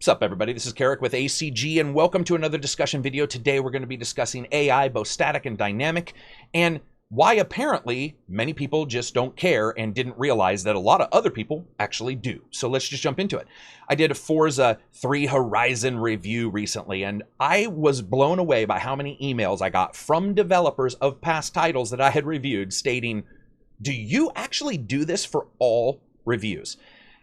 up, everybody? This is Karak with ACG, and welcome to another discussion video. Today we're going to be discussing AI, both static and dynamic, and why apparently many people just don't care and didn't realize that a lot of other people actually do. So let's just jump into it. I did a Forza Horizon review recently, and I was blown away by how many emails I got from developers of past titles that I had reviewed stating, do you actually do this for all reviews?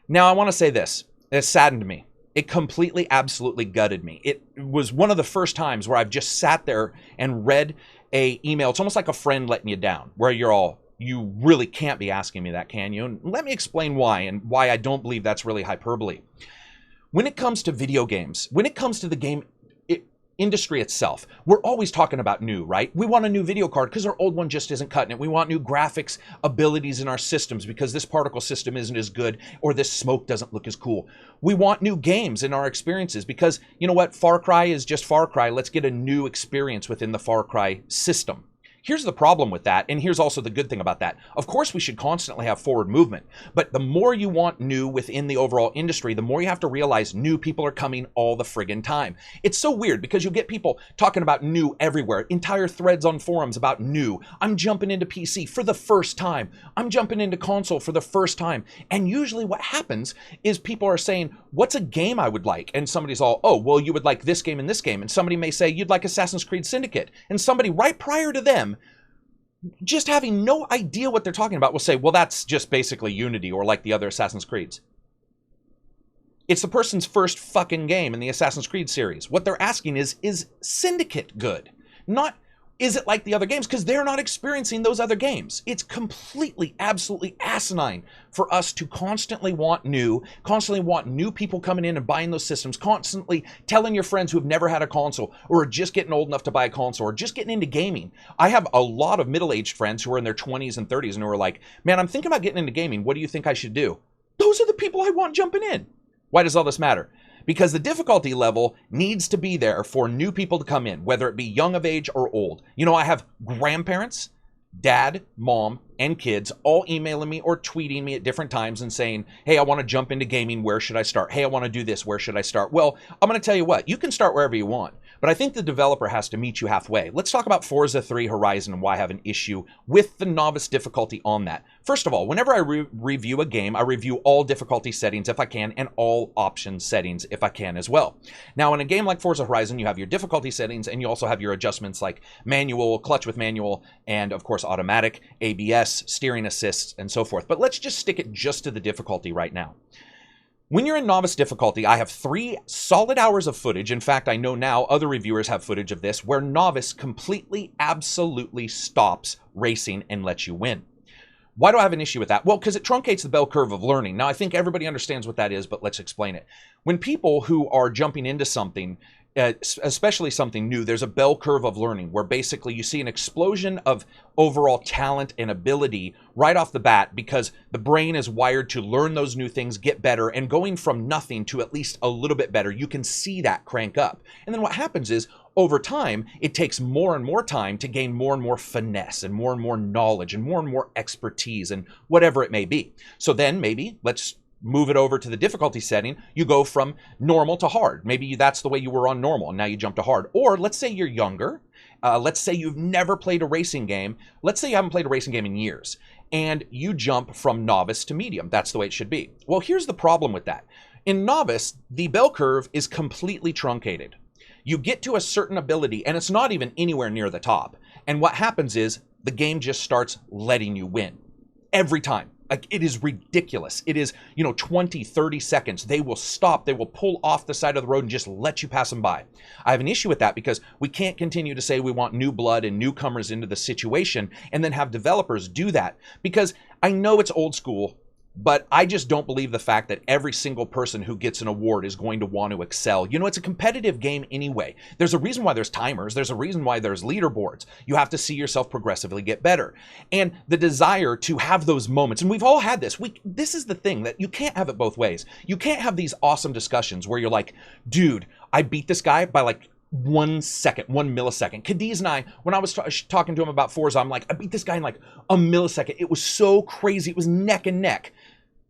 Now, I want to say this. It saddened me. It completely, absolutely gutted me. It was one of the first times where I've just sat there and read a email. It's almost like a friend letting you down, where you're all, you really can't be asking me that, can you? And let me explain why, and why I don't believe that's really hyperbole. When it comes to video games, when it comes to the game industry itself, we're always talking about new, right? We want a new video card because our old one just isn't cutting it. We want new graphics abilities in our systems because this particle system isn't as good, or this smoke doesn't look as cool. We want new games in our experiences because, you know what, Far Cry is just Far Cry. Let's get a new experience within the Far Cry system. Here's the problem with that, and here's also the good thing about that. Of course, we should constantly have forward movement, but the more you want new within the overall industry, the more you have to realize new people are coming all the friggin' time. It's so weird because you'll get people talking about new everywhere, entire threads on forums about new. I'm jumping into PC for the first time. I'm jumping into console for the first time. And usually what happens is people are saying, what's a game I would like? And somebody's all, oh, well, you would like this game and this game. And somebody may say, you'd like Assassin's Creed Syndicate. And somebody right prior to them, just having no idea what they're talking about, will say, well, that's just basically Unity or like the other Assassin's Creeds. It's the person's first fucking game in the Assassin's Creed series. What they're asking is Syndicate good? Not, is it like the other games? Because they're not experiencing those other games. It's completely, absolutely asinine for us to constantly want new people coming in and buying those systems, constantly telling your friends who have never had a console or are just getting old enough to buy a console or just getting into gaming. I have a lot of middle-aged friends who are in their 20s and 30s and who are like, man, I'm thinking about getting into gaming. What do you think I should do? Those are the people I want jumping in. Why does all this matter? Because the difficulty level needs to be there for new people to come in, whether it be young of age or old. You know, I have grandparents, dad, mom, and kids all emailing me or tweeting me at different times and saying, hey, I want to jump into gaming. Where should I start? Hey, I want to do this. Where should I start? Well, I'm going to tell you what, you can start wherever you want, but I think the developer has to meet you halfway. Let's talk about Forza Horizon and why I have an issue with the novice difficulty on that. First of all, whenever I review a game, I review all difficulty settings if I can and all option settings if I can as well. Now, in a game like Forza Horizon, you have your difficulty settings and you also have your adjustments like manual, clutch with manual, and of course automatic, ABS, steering assists, and so forth. But let's just stick it just to the difficulty right now. When you're in novice difficulty, I have 3 solid hours of footage. In fact, I know now other reviewers have footage of this, where novice completely, absolutely stops racing and lets you win. Why do I have an issue with that? Well, because it truncates the bell curve of learning. Now, I think everybody understands what that is, but let's explain it. When people who are jumping into something, especially something new, there's a bell curve of learning where basically you see an explosion of overall talent and ability right off the bat because the brain is wired to learn those new things, get better, and going from nothing to at least a little bit better, you can see that crank up. And then what happens is, over time, it takes more and more time to gain more and more finesse and more knowledge and more expertise and whatever it may be. So then maybe, let's move it over to the difficulty setting, you go from normal to hard. Maybe that's the way you were on normal, and now you jump to hard. Or let's say you're younger. Let's say you've never played a racing game. Let's say you haven't played a racing game in years, and you jump from novice to medium. That's the way it should be. Well, here's the problem with that. In novice, the bell curve is completely truncated. You get to a certain ability, and it's not even anywhere near the top. And what happens is the game just starts letting you win every time. Like, it is ridiculous. It is, 20, 30 seconds. They will stop. They will pull off the side of the road and just let you pass them by. I have an issue with that because we can't continue to say we want new blood and newcomers into the situation and then have developers do that, because I know it's old school, but I just don't believe the fact that every single person who gets an award is going to want to excel. It's a competitive game anyway. There's a reason why there's timers. There's a reason why there's leaderboards. You have to see yourself progressively get better. And the desire to have those moments, and we've all had this. This is the thing, that you can't have it both ways. You can't have these awesome discussions where you're like, dude, I beat this guy by like 1 second, 1 millisecond. Cadiz and I, when I was talking to him about Forza, I'm like, I beat this guy in like a millisecond. It was so crazy. It was neck and neck.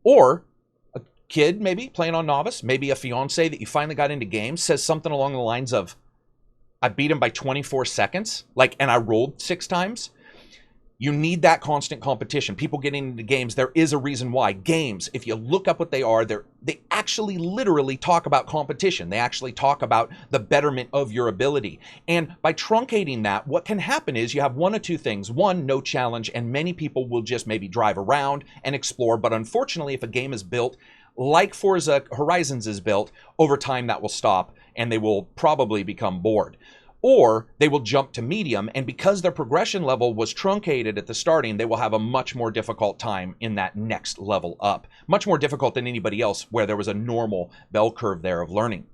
Or kid maybe playing on novice, maybe a fiance that you finally got into games, says something along the lines of, I beat him by 24 seconds, like, and I rolled 6 times. You need that constant competition. People getting into games, there is a reason why. Games, if you look up what they are, they actually literally talk about competition. They actually talk about the betterment of your ability. And by truncating that, what can happen is you have one of two things. One, no challenge, and many people will just maybe drive around and explore. But unfortunately, if a game is built like Forza Horizons is built, over time that will stop and they will probably become bored. Or they will jump to medium, and because their progression level was truncated at the starting, they will have a much more difficult time in that next level up. Much more difficult than anybody else where there was a normal bell curve there of learning.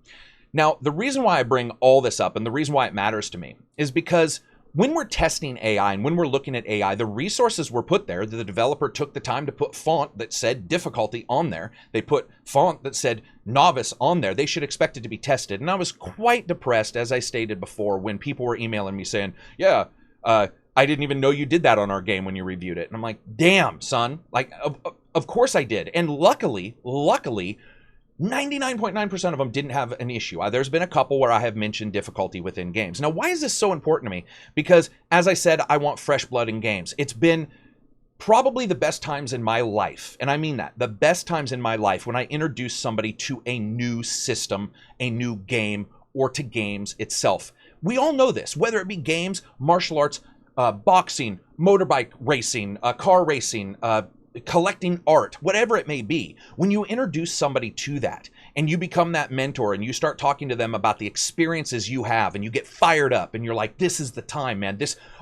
Now, the reason why I bring all this up and the reason why it matters to me is because when we're testing AI and when we're looking at AI, the resources were put there. The developer took the time to put font that said difficulty on there. They put font that said novice on there. They should expect it to be tested. And I was quite depressed, as I stated before, when people were emailing me saying, yeah, I didn't even know you did that on our game when you reviewed it. And I'm like, damn, son. Like, of course I did. And luckily, 99.9% of them didn't have an issue. There's been a couple where I have mentioned difficulty within games. Now, why is this so important to me? Because, as I said, I want fresh blood in games. It's been probably the best times in my life, and I mean that, the best times in my life when I introduce somebody to a new system, a new game, or to games itself. We all know this, whether it be games, martial arts, boxing, motorbike racing, car racing, collecting art, whatever it may be. When you introduce somebody to that and you become that mentor and you start talking to them about the experiences you have and you get fired up and you're like, this is the time, man.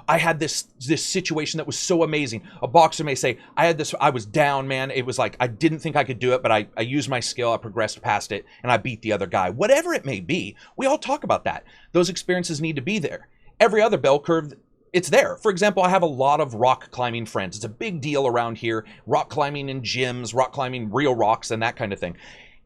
I had this situation that was so amazing. A boxer may say, I was down, man. It was like, I didn't think I could do it, but I used my skill, I progressed past it, and I beat the other guy. Whatever it may be, we all talk about that. Those experiences need to be there. Every other bell curve, it's there. For example, I have a lot of rock climbing friends. It's a big deal around here. Rock climbing in gyms, rock climbing real rocks, and that kind of thing.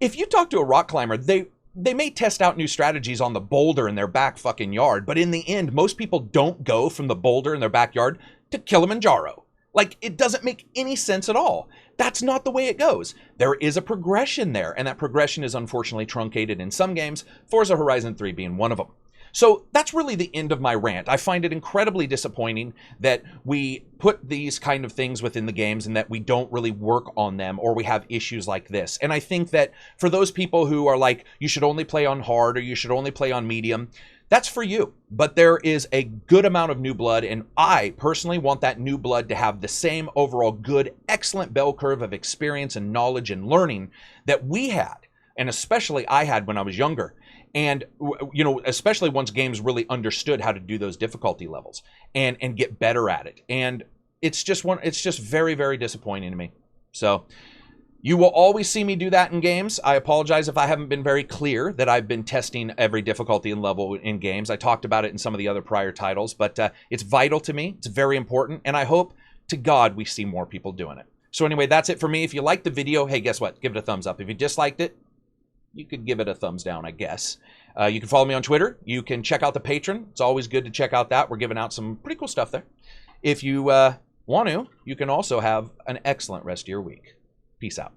If you talk to a rock climber, they may test out new strategies on the boulder in their back fucking yard, but in the end, most people don't go from the boulder in their backyard to Kilimanjaro. Like, it doesn't make any sense at all. That's not the way it goes. There is a progression there, and that progression is unfortunately truncated in some games, Forza Horizon 3 being one of them. So that's really the end of my rant. I find it incredibly disappointing that we put these kind of things within the games and that we don't really work on them, or we have issues like this. And I think that for those people who are like, you should only play on hard or you should only play on medium, that's for you. But there is a good amount of new blood, and I personally want that new blood to have the same overall good, excellent bell curve of experience and knowledge and learning that we had, and especially I had when I was younger. And, you know, especially once games really understood how to do those difficulty levels and get better at it. And it's just very, very disappointing to me. So you will always see me do that in games. I apologize if I haven't been very clear that I've been testing every difficulty and level in games. I talked about it in some of the other prior titles, but it's vital to me. It's very important. And I hope to God we see more people doing it. So anyway, that's it for me. If you liked the video, hey, guess what? Give it a thumbs up. If you disliked it, you could give it a thumbs down, I guess. You can follow me on Twitter. You can check out the Patreon. It's always good to check out that. We're giving out some pretty cool stuff there. If you want to, you can also have an excellent rest of your week. Peace out.